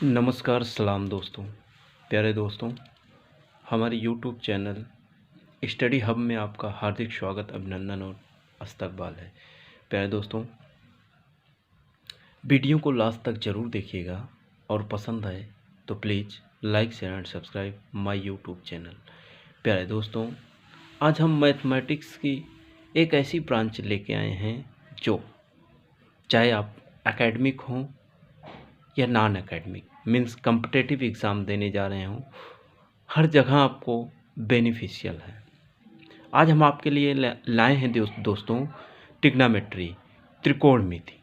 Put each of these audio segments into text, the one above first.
नमस्कार सलाम दोस्तों, प्यारे दोस्तों। हमारे यूट्यूब चैनल स्टडी हब में आपका हार्दिक स्वागत, अभिनंदन और इस्तकबाल है। प्यारे दोस्तों, वीडियो को लास्ट तक ज़रूर देखिएगा और पसंद आए तो please like share and subscribe my YouTube channel. प्यारे दोस्तों, आज हम मैथमेटिक्स की एक ऐसी ब्रांच लेके आए हैं जो चाहे आप एकेडमिक हों या non academic means competitive exam देने जा रहे हों, हर जगह आपको बेनिफिशियल है। आज हम आपके लिए लाए हैं दोस्तों ट्रिग्नोमेट्री, त्रिकोणमिति।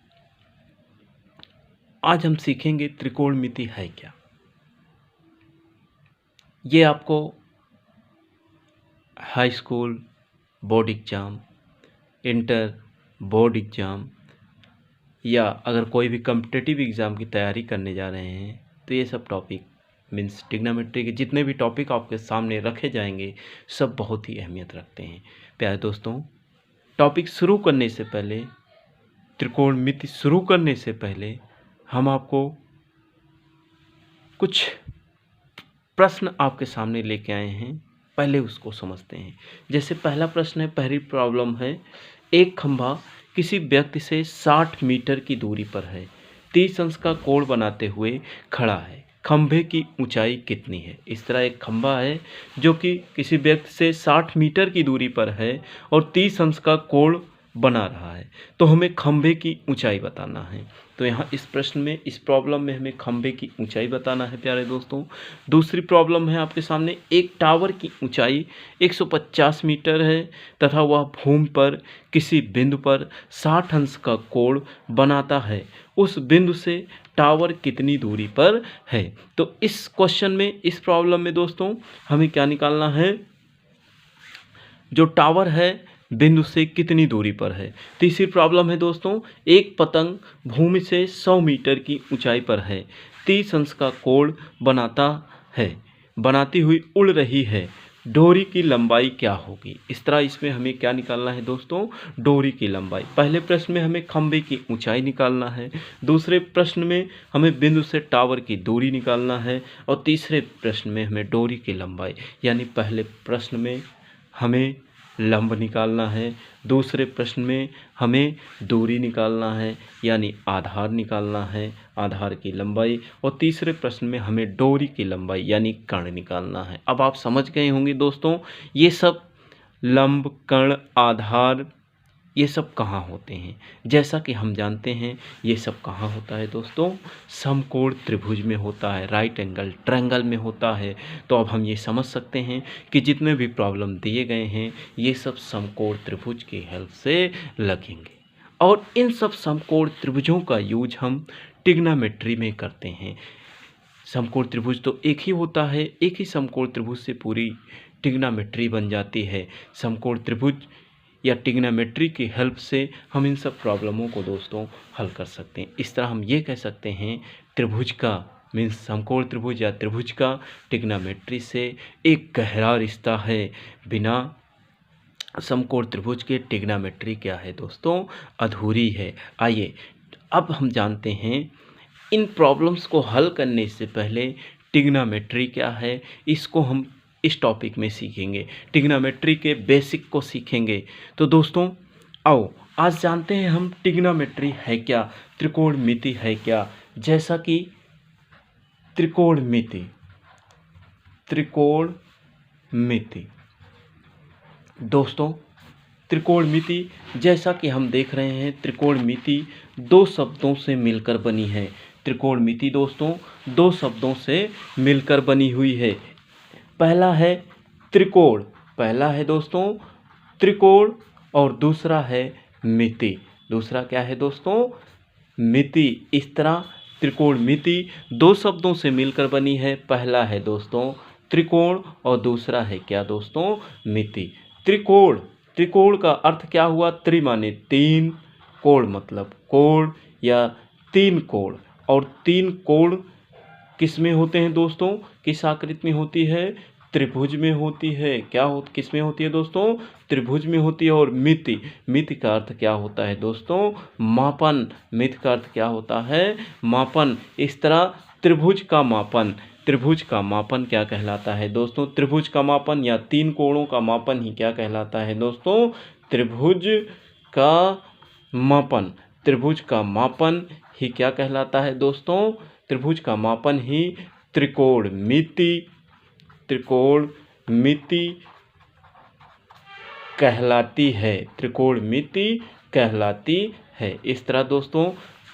आज हम सीखेंगे त्रिकोणमिति है क्या। ये आपको high school board exam, inter board exam या अगर कोई भी कम्पिटिटिव एग्ज़ाम की तैयारी करने जा रहे हैं तो ये सब टॉपिक मीन्स ट्रिग्नोमेट्री के जितने भी टॉपिक आपके सामने रखे जाएंगे सब बहुत ही अहमियत रखते हैं। प्यारे दोस्तों, टॉपिक शुरू करने से पहले, त्रिकोणमिति शुरू करने से पहले हम आपको कुछ प्रश्न आपके सामने लेके आए हैं, पहले उसको समझते हैं। जैसे पहला प्रश्न है, पहली प्रॉब्लम है, एक खंभा किसी व्यक्ति से 60 मीटर की दूरी पर है, 30 अंश का कोण बनाते हुए खड़ा है, खंभे की ऊंचाई कितनी है। इस तरह एक खंभा है जो कि किसी व्यक्ति से 60 मीटर की दूरी पर है और 30 अंश का कोण बना रहा है, तो हमें खंभे की ऊंचाई बताना है। तो यहाँ इस प्रश्न में, इस प्रॉब्लम में हमें खंभे की ऊंचाई बताना है। प्यारे दोस्तों, दूसरी प्रॉब्लम है आपके सामने, एक टावर की ऊंचाई 150 मीटर है तथा वह भूमि पर किसी बिंदु पर 60 अंश का कोण बनाता है, उस बिंदु से टावर कितनी दूरी पर है। तो इस क्वेश्चन में, इस प्रॉब्लम में दोस्तों हमें क्या निकालना है, जो टावर है बिंदु से कितनी दूरी पर है। तीसरी प्रॉब्लम है दोस्तों, एक पतंग भूमि से 100 मीटर की ऊंचाई पर है, 30 अंश का कोण बनाता है, बनाती हुई उड़ रही है, डोरी की लंबाई क्या होगी। इस तरह इसमें हमें क्या निकालना है दोस्तों, डोरी की लंबाई। पहले प्रश्न में हमें खंभे की ऊंचाई निकालना है, दूसरे प्रश्न में हमें बिंदु से टावर की दूरी निकालना है और तीसरे प्रश्न में हमें डोरी की लंबाई। यानी पहले प्रश्न में हमें लंब निकालना है, दूसरे प्रश्न में हमें दूरी निकालना है यानी आधार निकालना है, आधार की लंबाई, और तीसरे प्रश्न में हमें डोरी की लंबाई यानी कर्ण निकालना है। अब आप समझ गए होंगे दोस्तों, ये सब लंब, कर्ण, आधार ये सब कहाँ होते हैं। जैसा कि हम जानते हैं ये सब कहाँ होता है दोस्तों, समकोण त्रिभुज में होता है, राइट एंगल ट्रायंगल में होता है। तो अब हम ये समझ सकते हैं कि जितने भी प्रॉब्लम दिए गए हैं ये सब समकोण त्रिभुज की हेल्प से लगेंगे और इन सब समकोण त्रिभुजों का यूज हम ट्रिग्नोमेट्री में करते हैं। समकोण त्रिभुज तो एक ही होता है, एक ही समकोण त्रिभुज से पूरी ट्रिग्नोमेट्री बन जाती है। समकोण त्रिभुज या ट्रिग्नोमेट्री की हेल्प से हम इन सब प्रॉब्लमों को दोस्तों हल कर सकते हैं। इस तरह हम ये कह सकते हैं त्रिभुज का मीन्स समकोण त्रिभुज या त्रिभुज का ट्रिग्नोमेट्री से एक गहरा रिश्ता है। बिना समकोण त्रिभुज के ट्रिग्नोमेट्री क्या है दोस्तों, अधूरी है। आइए अब हम जानते हैं इन प्रॉब्लम्स को हल करने से पहले ट्रिग्नोमेट्री क्या है, इसको हम इस टॉपिक में सीखेंगे, ट्रिग्नोमेट्री के बेसिक को सीखेंगे। तो दोस्तों आओ आज जानते हैं हम ट्रिग्नोमेट्री है क्या, त्रिकोणमिति है क्या। जैसा कि त्रिकोणमिति, त्रिकोणमिति दोस्तों, त्रिकोणमिति जैसा कि हम देख रहे हैं, त्रिकोणमिति दो शब्दों से मिलकर बनी है। त्रिकोणमिति दोस्तों दो शब्दों से मिलकर बनी हुई है। पहला है त्रिकोण, पहला है दोस्तों त्रिकोण और दूसरा है मिति। दूसरा क्या है दोस्तों, मिति। इस तरह त्रिकोणमिति दो शब्दों से मिलकर बनी है। पहला है दोस्तों त्रिकोण और दूसरा है क्या दोस्तों, मिति। त्रिकोण, त्रिकोण का अर्थ क्या हुआ, त्रि माने तीन, कोण मतलब कोण या तीन कोण, और तीन कोण किस में होते हैं दोस्तों, किस आकृति में होती है, त्रिभुज में होती है। क्या हो, किस में होती है दोस्तों, त्रिभुज में होती है। और मिति, मिति का अर्थ क्या होता है दोस्तों, मापन। मिति का अर्थ क्या होता है, मापन। इस तरह त्रिभुज का मापन, त्रिभुज का मापन क्या कहलाता है दोस्तों? त्रिभुज का मापन या तीन कोणों का मापन ही क्या कहलाता है दोस्तों? त्रिभुज का मापन, त्रिभुज का मापन ही क्या कहलाता है दोस्तों? त्रिभुज का मापन ही त्रिकोणमिति, त्रिकोणमिति कहलाती है, त्रिकोणमिति कहलाती है। इस तरह दोस्तों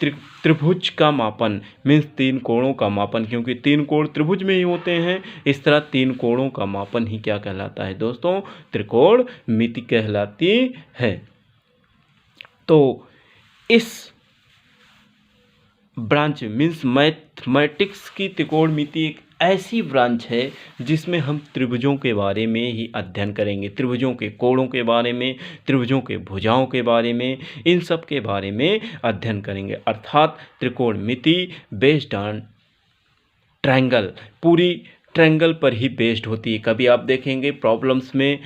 त्रिभुज का मापन मीन्स तीन कोणों का मापन, क्योंकि तीन कोण त्रिभुज में ही होते हैं। इस तरह तीन कोणों का मापन ही क्या कहलाता है दोस्तों? त्रिकोणमिति कहलाती है। तो इस ब्रांच मीन्स मैथमेटिक्स की त्रिकोणमिति एक ऐसी ब्रांच है जिसमें हम त्रिभुजों के बारे में ही अध्ययन करेंगे, त्रिभुजों के कोणों के बारे में, त्रिभुजों के भुजाओं के बारे में, इन सब के बारे में अध्ययन करेंगे। अर्थात त्रिकोणमिति बेस्ड ऑन ट्रायंगल, पूरी ट्रायंगल पर ही बेस्ड होती है। कभी आप देखेंगे प्रॉब्लम्स में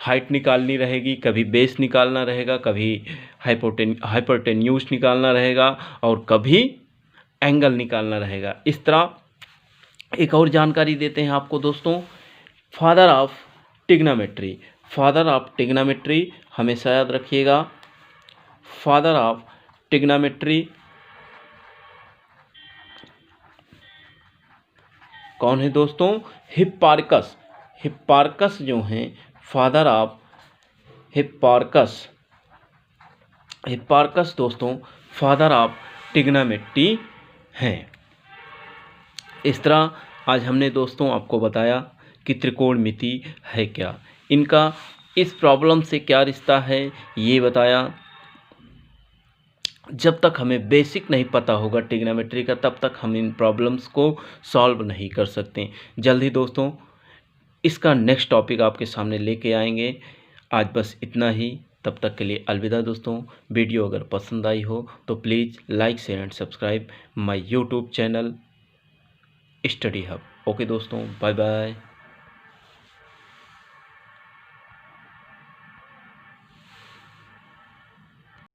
हाइट निकालनी रहेगी, कभी बेस निकालना रहेगा, कभी हाइपोटेन्यूज निकालना रहेगा और कभी एंगल निकालना रहेगा। इस तरह एक और जानकारी देते हैं आपको दोस्तों, father of trigonometry, father of trigonometry हमेशा याद रखिएगा। फादर ऑफ ट्रिग्नोमेट्री कौन है दोस्तों? हिप्पार्कस। हिप्पार्कस जो हैं फादर ऑफ हिप्पार्कस, हिप्पार्कस दोस्तों फादर ऑफ ट्रिग्नोमेट्री हैं। इस तरह आज हमने दोस्तों आपको बताया कि त्रिकोणमिति है क्या, इनका इस प्रॉब्लम से क्या रिश्ता है ये बताया। जब तक हमें बेसिक नहीं पता होगा ट्रिग्नोमेट्री का तब तक हम इन प्रॉब्लम्स को सॉल्व नहीं कर सकते। जल्द ही दोस्तों इसका नेक्स्ट टॉपिक आपके सामने लेके आएंगे। आज बस इतना ही, तब तक के लिए अलविदा दोस्तों। वीडियो अगर पसंद आई हो तो please like share and subscribe my YouTube channel study hub. Okay दोस्तों, बाय बाय।